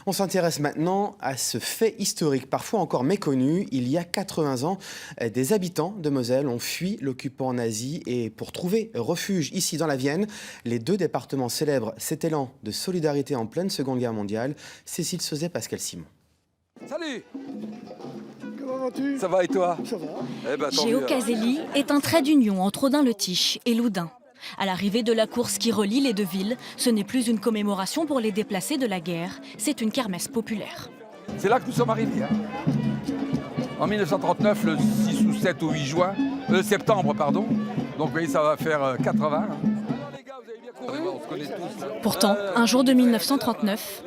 On s'intéresse maintenant à ce fait historique, parfois encore méconnu. Il y a 80 ans, des habitants de Moselle ont fui l'occupant nazi et pour trouver refuge ici dans la Vienne, les deux départements célèbrent cet élan de solidarité en pleine Seconde Guerre mondiale. Cécile Sauzet, Pascal Simon. Salut! Comment vas-tu? Ça va et toi? Ça va. Eh ben, tant Géo mieux. Caselli est un trait d'union entre Audun-le-Tiche et Loudun. À l'arrivée de la course qui relie les deux villes, ce n'est plus une commémoration pour les déplacés de la guerre, c'est une kermesse populaire. C'est là que nous sommes arrivés. En 1939, le 6 ou 7 ou 8 septembre, pardon. Donc vous voyez, ça va faire 80. Les gars, vous avez bien couru? On se connaît tous. Pourtant, un jour de 1939,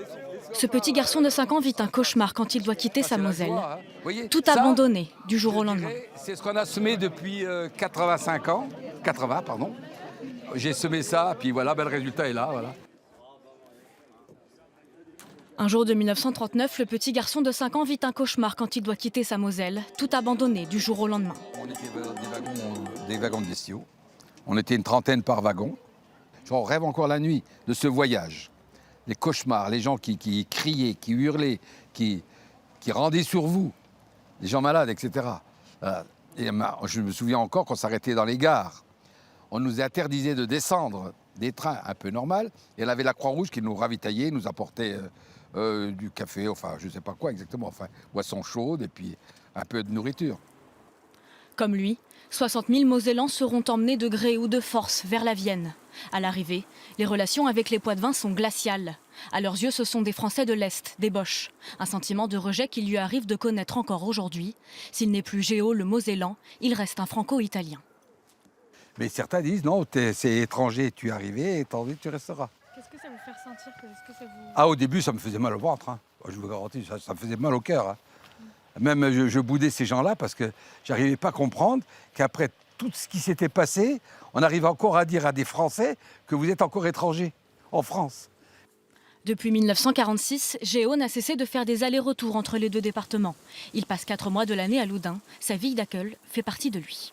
ce petit garçon de 5 ans vit un cauchemar quand il doit quitter sa Moselle. Vous voyez, Tout ça, abandonné du jour au je lendemain. dirais, c'est ce qu'on a semé depuis 85 ans. 80, pardon. J'ai semé ça, puis voilà, ben, le résultat est là. Voilà. Un jour de 1939, le petit garçon de 5 ans vit un cauchemar quand il doit quitter sa Moselle, tout abandonné du jour au lendemain. On était des wagons de bestiaux. On était une trentaine par wagon. On rêve encore la nuit de ce voyage. Les cauchemars, les gens qui criaient, qui hurlaient, qui rendaient sur vous, les gens malades, etc. Et je me souviens encore qu'on s'arrêtait dans les gares. On nous interdisait de descendre des trains un peu normaux. Et elle avait la Croix-Rouge qui nous ravitaillait, nous apportait du café, enfin je ne sais pas quoi exactement, enfin boisson chaude et puis un peu de nourriture. Comme lui, 60 000 Mosellans seront emmenés de gré ou de force vers la Vienne. À l'arrivée, les relations avec les Poitevins sont glaciales. À leurs yeux, ce sont des Français de l'Est, des Boches. Un sentiment de rejet qu'il lui arrive de connaître encore aujourd'hui. S'il n'est plus Géo, le Mosellan, il reste un franco-italien. Mais certains disent non, c'est étranger, tu es arrivé, étranger, tu resteras. Qu'est-ce que ça vous fait ressentir? Ah, au début, ça me faisait mal au ventre. Hein. Je vous garantis, ça me faisait mal au cœur. Hein. Même je boudais ces gens-là parce que j'arrivais pas à comprendre qu'après tout ce qui s'était passé, on arrive encore à dire à des Français que vous êtes encore étrangers en France. Depuis 1946, Géo n'a cessé de faire des allers-retours entre les deux départements. Il passe 4 mois de l'année à Loudun. Sa ville d'accueil fait partie de lui.